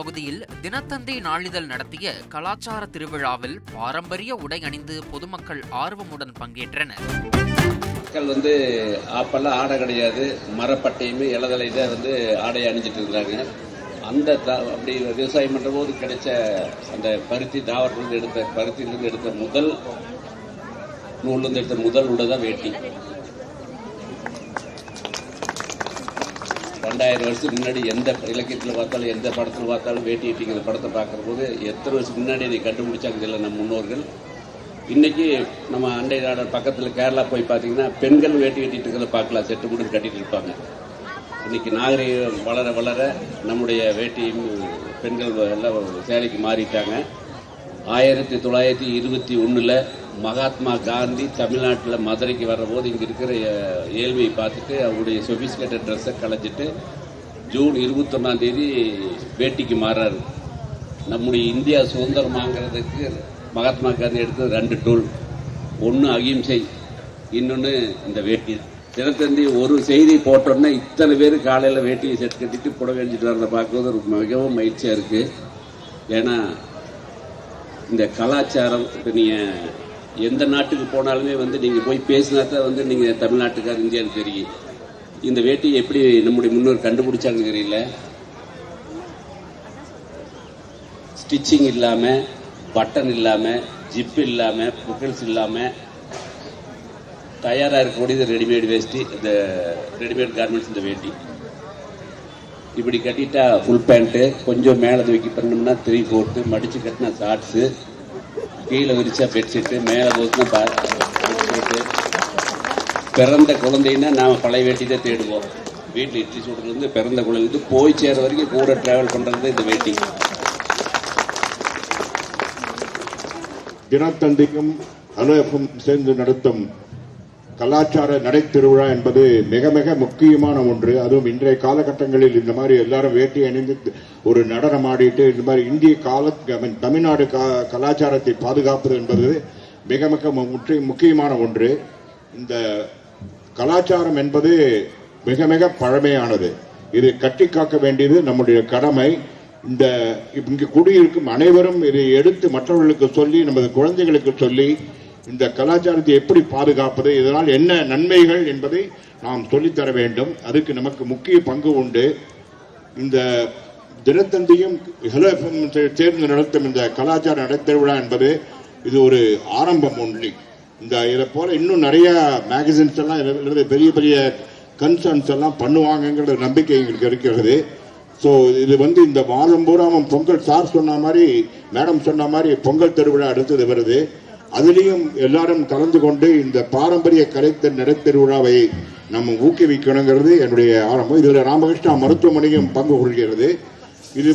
பகுதியில் தினத்தந்தி நாளிதழ் நடத்திய கலாச்சார திருவிழாவில் பாரம்பரிய உடை அணிந்து பொதுமக்கள் ஆர்வமுடன் பங்கேற்றனர். மக்கள் அப்பெல்லாம் ஆடை கிடையாது, மரப்பட்டையுமே இலதலை தான் ஆடை அணிஞ்சிட்டு இருந்தாங்க. அந்த அப்படி விவசாயம் பண்ற போது கிடைச்ச அந்த பருத்தி தாவரத்திலிருந்து எடுத்த பருத்தியிலிருந்து எடுத்த முதல் நூலிருந்து எடுத்த முதல் உடை தான் வேட்டி. 2000 வருஷத்துக்கு முன்னாடி எந்த இலக்கியத்தில் பார்த்தாலும் எந்த படத்தில் பார்த்தாலும் வேட்டி கட்டிங்கிற படத்தை பார்க்குற போது எத்தனை வருஷத்துக்கு முன்னாடி இதை கண்டுபிடிச்சாங்க இல்லை நம்ம முன்னோர்கள். இன்னைக்கு நம்ம அண்டை நாடு பக்கத்தில் கேரளா போய் பார்த்தீங்கன்னா பெண்கள் வேட்டி கட்டிட்டு இருக்கிறத பார்க்கலாம், செட்டு கூட கட்டிட்டு இருப்பாங்க. இன்னைக்கு நாகரிகம் வளர வளர நம்முடைய வேட்டியும் பெண்கள் எல்லாம் சேலைக்கு மாறிட்டாங்க. 1921 மகாத்மா காந்தி தமிழ்நாட்டில் மதுரைக்கு வர்றபோது இங்கே இருக்கிற ஏழ்மையை பார்த்துட்டு அவருடைய சொபிஸ்கேட்டட் ட்ரெஸ்ஸை கலைஞ்சிட்டு ஜூன் 21 வேட்டிக்கு மாறாரு. நம்முடைய இந்தியா சுதந்திரமாங்கிறதுக்கு மகாத்மா காந்தி எடுத்தது 2 டூல். ஒன்று அகிம்சை, இன்னொன்று இந்த வேட்டி. தினத்தந்தி ஒரு செய்தி போட்டோன்னா இத்தனை பேர் காலையில் வேட்டியை செட் கட்டிட்டு புடவை அணிஞ்சிட்டு வரதை பார்க்குறது மிகவும் மகிழ்ச்சியாக இருக்குது. ஏன்னா இந்த கலாச்சாரம் இப்போ நீங்கள் எந்த நாட்டுக்கு போனாலுமே நீங்கள் போய் பேசினா தான் நீங்கள் தமிழ்நாட்டுக்கார் இந்தியான்னு தெரியும். இந்த வேட்டியை எப்படி நம்முடைய முன்னோர் கண்டுபிடிச்சாங்க தெரியல. ஸ்டிச்சிங் இல்லாமல், பட்டன் இல்லாமல், ஜிப் இல்லாமல், புக்கல்ஸ் இல்லாமல் தயாராக இருக்கக்கூடியது ரெடிமேட் வேஷ்டி, இந்த ரெடிமேட் கார்மெண்ட்ஸ். இந்த வேட்டி இப்படி கட்டிட்டா ஃபுல் பேண்ட்டு, கொஞ்சம் மேலே தூக்கி பண்ணோம்னா 3/4, மடிச்சு கட்டினா ஷார்ட்ஸு, கீழே விரிச்சா பெட்ஷீட்டு, மேலே போச்சுன்னா பெட்ஷீட்டு. பிறந்த குழந்தைன்னா நாம் பழைய வேட்டி தான் தேடுவோம். வீட்டில் இட்லி சுடுறது பிறந்த குழந்தை போய் சேர வரைக்கும் கூட டிராவல் பண்ணுறது இந்த வேட்டி. தினத்தந்திக்கும் அலுவலகம் சேர்ந்து நடத்தும் கலாச்சார நடை திருவிழா என்பது மிக மிக முக்கியமான ஒன்று. அதுவும் இன்றைய காலகட்டங்களில் இந்த மாதிரி எல்லாரும் வேட்டி அணிந்து ஒரு நடனம் ஆடிட்டு இந்த மாதிரி இந்திய தமிழ்நாடு கலாச்சாரத்தை பாதுகாப்பது என்பது மிக மிக முக்கியமான ஒன்று. இந்த கலாச்சாரம் என்பது மிக மிக பழமையானது. இது கட்டி காக்க வேண்டியது நம்முடைய கடமை. இங்கு குடியிருக்கும் அனைவரும் இதை எடுத்து மற்றவர்களுக்கு சொல்லி, நமது குழந்தைகளுக்கு சொல்லி இந்த கலாச்சாரத்தை எப்படி பாதுகாப்பது, இதனால் என்ன நன்மைகள் என்பதை நாம் சொல்லித்தர வேண்டும். அதுக்கு நமக்கு முக்கிய பங்கு உண்டு. இந்த தினத்தந்தியும் சேர்ந்து நடத்தும் இந்த கலாச்சார நடத்திருவிழா என்பது இது ஒரு ஆரம்பம் ஒன்லி. இதை போல இன்னும் நிறைய மேகசின்ஸ் எல்லாம் பெரிய பெரிய கன்சர்ன்ஸ் எல்லாம் பண்ணுவாங்கங்கிற நம்பிக்கை எங்களுக்கு இருக்கிறது. ஸோ இது இந்த மாதம் பூராமம் பொங்கல் சார் சொன்ன மாதிரி, மேடம் சொன்ன மாதிரி பொங்கல் திருவிழா அடுத்தது வருது. அதிலையும் எல்லாரும் கலந்து கொண்டு இந்த பாரம்பரிய கலைத்த நடத்திருவிழாவை நம்ம ஊக்குவிக்கணுங்கிறது என்னுடைய ஆரம்பம். இதில் ராமகிருஷ்ணா மருத்துவமனையும் பங்கு கொள்கிறது. இது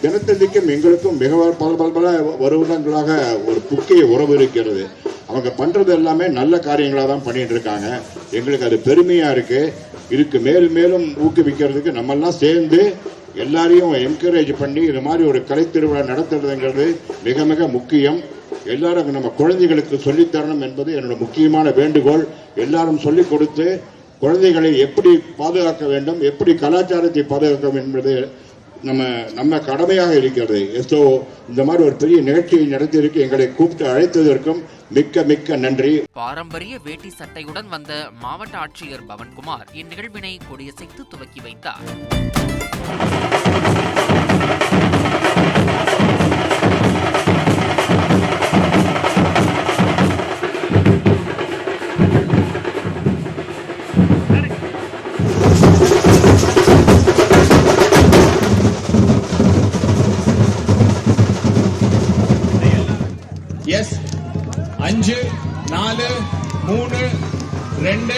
தினத்தந்திக்கும் எங்களுக்கும் மிக பல வருடங்களாக ஒரு முக்கிய உறவு இருக்கிறது. அவங்க பண்றது எல்லாமே நல்ல காரியங்களாக தான் பண்ணிட்டு இருக்காங்க. எங்களுக்கு அது பெருமையா இருக்கு. இதுக்கு மேலும் மேலும் ஊக்குவிக்கிறதுக்கு நம்மெல்லாம் சேர்ந்து எல்லாரையும் என்கரேஜ் பண்ணி இது மாதிரி ஒரு கலைத்திருவிழா நடத்துறதுங்கிறது மிக மிக முக்கியம். எல்லாரும் நம்ம குழந்தைகளுக்கு சொல்லித்தரணும் என்பது என்னோட முக்கியமான வேண்டுகோள். எல்லாரும் சொல்லிக் கொடுத்து குழந்தைகளை எப்படி பாதுகாக்க வேண்டும், எப்படி கலாச்சாரத்தை பாதுகாக்க வேண்டும் என்பது நம்ம கடமையாக இருக்கிறது. ஸோ இந்த மாதிரி ஒரு பெரிய நிகழ்ச்சியை நடத்தியிருக்கு. எங்களை கூப்பிட்டு அழைத்ததற்கும் மிக்க மிக்க நன்றி. பாரம்பரிய வேட்டி சட்டையுடன் வந்த மாவட்ட ஆட்சியர் பவன்குமார் இந்நிகழ்வினை கொடியசைத்து துவக்கி வைத்தார். எஸ் 5 4 3 2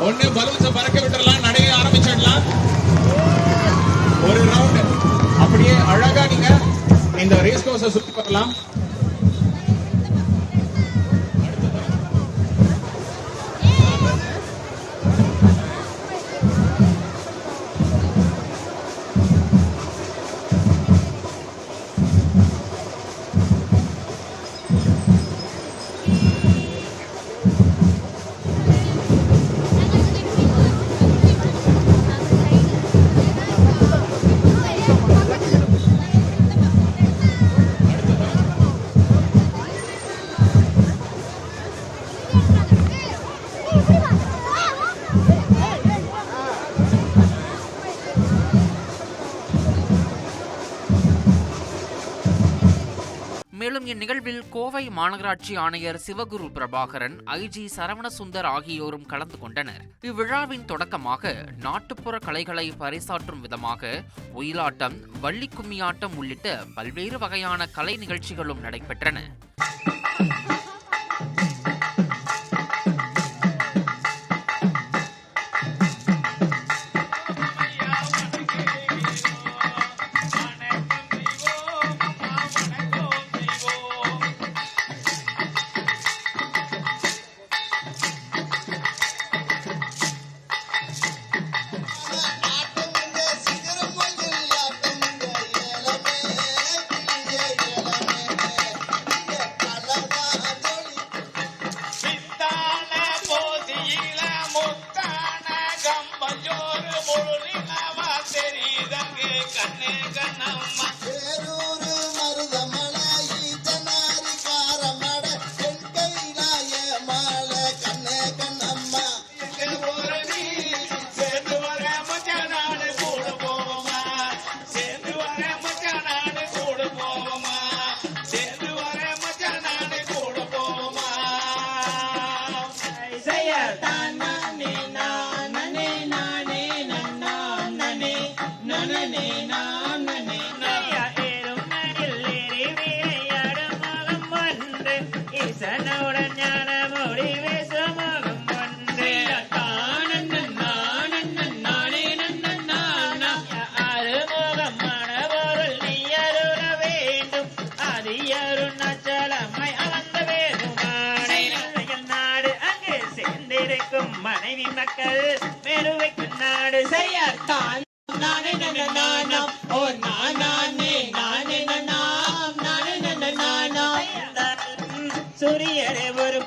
1 பலூன்ஸை பறக்க விட்டுறலாம். நடைய ஆரம்பிச்சிடலாம். ஒரு ரவுண்ட் அப்படியே அழகா நீங்க இந்த ரேஸ் கோர்ஸை சுத்தி வரலாம். மேலும் இந்நிகழ்வில் கோவை மாநகராட்சி ஆணையர் சிவகுரு பிரபாகரன், ஐஜி சரவணசுந்தர் ஆகியோரும் கலந்து கொண்டனர். இவ்விழாவின் தொடக்கமாக நாட்டுப்புற கலைகளை பறைசாற்றும் விதமாக ஒயிலாட்டம், வள்ளி கும்மியாட்டம் உள்ளிட்ட பல்வேறு வகையான கலை நிகழ்ச்சிகளும் நடைபெற்றன. மனைவி மக்கள் பெருவைக்கும் நாடு செய்யார் சூரியரே ஒரு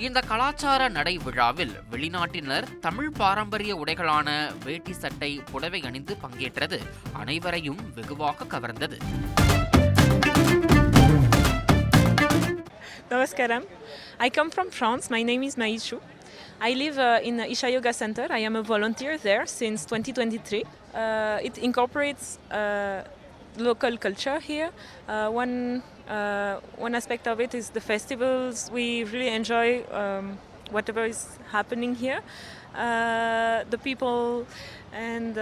இந்த கலாச்சார நடை விழாவில் வெளிநாட்டினர் தமிழ் பாரம்பரிய உடைகளான வேட்டி சட்டை, புடவை அணிந்து பங்கேற்றது அனைவரையும் வெகுவாக கவர்ந்தது. Namaskaram. I come from France. My name is Maïchou. I live in Isha Yoga Center. I am a volunteer there since 2023. It incorporates local culture here. One aspect of it is the festivals. We really enjoy whatever is happening here. The people and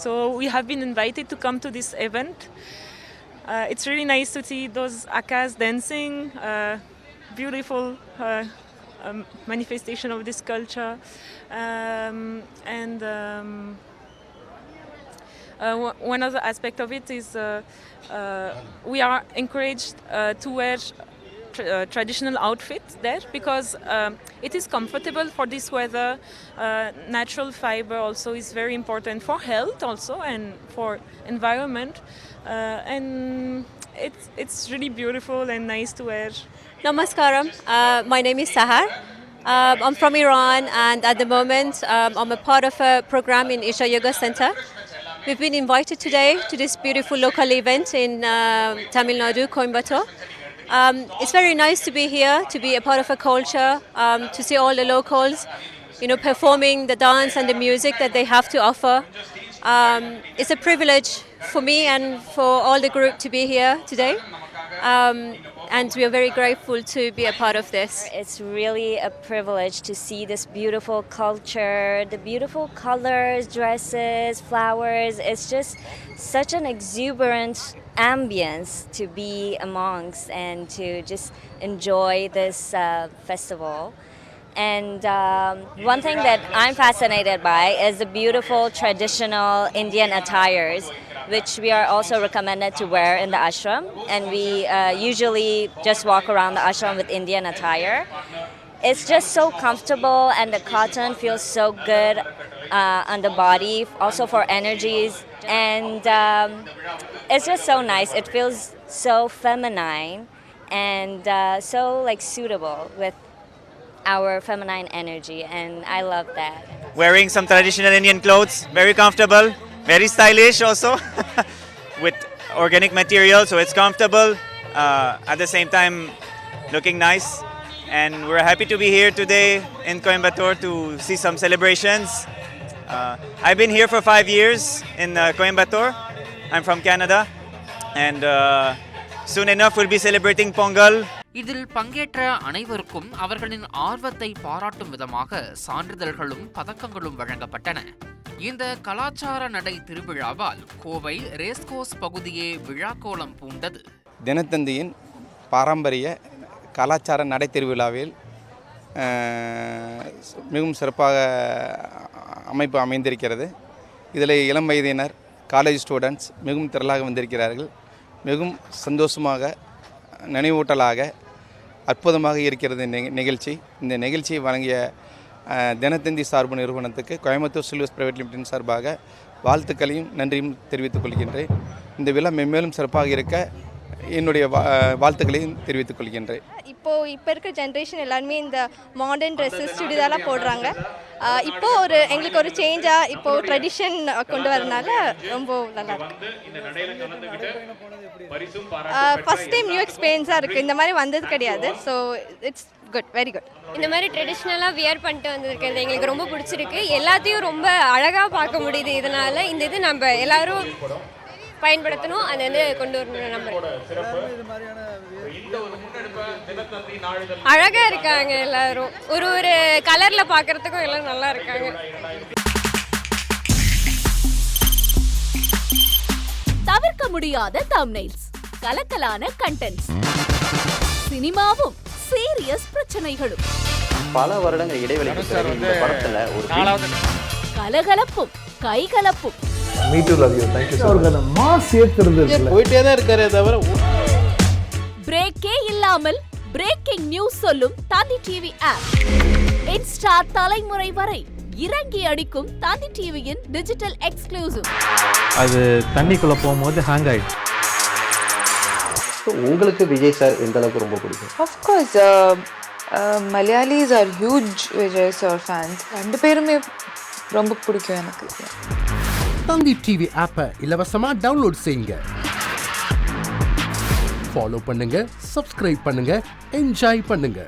so we have been invited to come to this event. It's really nice to see those Akas dancing, beautiful manifestation of this culture. One other aspect of it is we are encouraged to wear traditional outfits there because it is comfortable for this weather. Natural fiber also is very important for health also and for environment. And it's really beautiful and nice to wear. Namaskaram. My name is Sahar. I'm from Iran, and at the moment I'm a part of a program in Isha Yoga Center. We've been invited today to this beautiful local event in Tamil Nadu, Coimbatore. It's very nice to be here, to be a part of a culture, to see all the locals, performing the dance and the music that they have to offer. It's a privilege for me and for all the group to be here today. And we are very grateful to be a part of this. It's really a privilege to see this beautiful culture, the beautiful colors, dresses, flowers. It's just such an exuberant ambience to be amongst and to just enjoy this festival. And one thing that I'm fascinated by is the beautiful traditional Indian attires, which we are also recommended to wear in the ashram. And we usually just walk around the ashram with Indian attire. It's just so comfortable and the cotton feels so good on the body, also for energies. And it's just so nice. It feels so feminine and so suitable with our feminine energy, and I love that. Wearing some traditional Indian clothes, very comfortable, very stylish also, with organic material, so it's comfortable. at the same time looking nice. And we're happy to be here today in Coimbatore to see some celebrations. I've been here for 5 years in Coimbatore. I'm from Canada, and soon enough we'll be celebrating Pongal. இதில் பங்கேற்ற அனைவருக்கும் அவர்களின் ஆர்வத்தை பாராட்டும் விதமாக சான்றிதழ்களும் பதக்கங்களும் வழங்கப்பட்டன. இந்த கலாச்சார நடை திருவிழாவால் கோவை ரேஸ்கோர்ஸ் பகுதியே விழாக்கோலம் பூண்டது. தினத்தந்தியின் பாரம்பரிய கலாச்சார நடை திருவிழாவில் மிகவும் சிறப்பாக அமைப்பு அமைந்திருக்கிறது. இதில் இளம் வயதினர், காலேஜ் ஸ்டூடெண்ட்ஸ் மிகவும் திரளாக வந்திருக்கிறார்கள். மிகவும் சந்தோஷமாக, நினைவூட்டலாக, அற்புதமாக இருக்கிறது நிகழ்ச்சி. இந்த நிகழ்ச்சியை வழங்கிய தினத்தந்தி சார்பு நிறுவனத்துக்கு கோயம்புத்தூர் சில்வர்ஸ் பிரைவேட் லிமிடெட் சார்பாக வாழ்த்துக்களையும் நன்றியும் தெரிவித்துக் கொள்கின்றேன். இந்த விழா மென்மேலும் சிறப்பாக இருக்க என்னுடைய வாழ்த்துக்களையும் தெரிவித்துக் கொள்கின்றேன். இப்போ இருக்கிற ஜென்ரேஷன் எல்லாருமே இந்த மாடர்ன் ட்ரெஸ்ஸஸ் சுடிதாரெலாம் போடுறாங்க. இப்போ எங்களுக்கு ஒரு சேஞ்சாக இப்போ ட்ரெடிஷன் கொண்டு வரனால ரொம்ப நல்லா இருக்கு. ஃபர்ஸ்ட் டைம் நியூ எக்ஸ்பீரியன்ஸாக இருக்குது. இந்த மாதிரி வந்தது கிடையாது. So it's good, very good. இந்த மாதிரி ட்ரெடிஷ்னலாக வியர் பண்ணிட்டு வந்திருக்கிறது எங்களுக்கு ரொம்ப பிடிச்சிருக்கு. எல்லாத்தையும் ரொம்ப அழகாக பார்க்க முடியுது. இதனால் இந்த இது நம்ம எல்லாரும் பயன்படுத்தணும், அதை வந்து கொண்டு வரணும். நம்ம அழகா இருக்காங்க எல்லாரும், ஒரு ஒரு கலர்ல பார்க்கறதுக்கும் எல்லாம் நல்லா இருக்காங்க. தவிர்க்க முடியாத தம்ப்நெயில்ஸ், கலக்கலான கண்டென்ட்ஸ், சினிமாவும் சீரியஸ் பிரச்சனைகளும், பல வருடங்கள் இடைவெளிக்கு பிறகு இந்த படத்துல ஒரு கலகலப்பும் கைகலப்பும். Me too, love you. Thank you so much. Mass ஏத்துறது போயிட்டே தான் இருக்காரே தவிர பிரேக்கே இல்லாமல் பிரேக்கிங் நியூஸ் சொல்லும் தந்தி டிவி ஆப். இன்ஸ்டா தலைமுறை வரை இறங்கி அடிக்கும் தந்தி டிவியின் டிஜிட்டல் எக்ஸ்க்ளூசிவ். அது தண்ணிக்குள்ள போகும்போது ஹேங் ஆயிடுச்சு. உங்களுக்கு விஜய் சார் எந்த அளவுக்கு ரொம்ப பிடிக்கும்? Of course, Malayalis are huge Vijay sir fans. ரெண்டு பேருமே ரொம்ப பிடிக்கும் எனக்கு. தந்தி டிவி ஆப்பை இலவசமா டவுன்லோட் செய்யுங்க. ஃபாலோ பண்ணுங்க, சப்ஸ்கிரைப் பண்ணுங்க, என்ஜாய் பண்ணுங்க.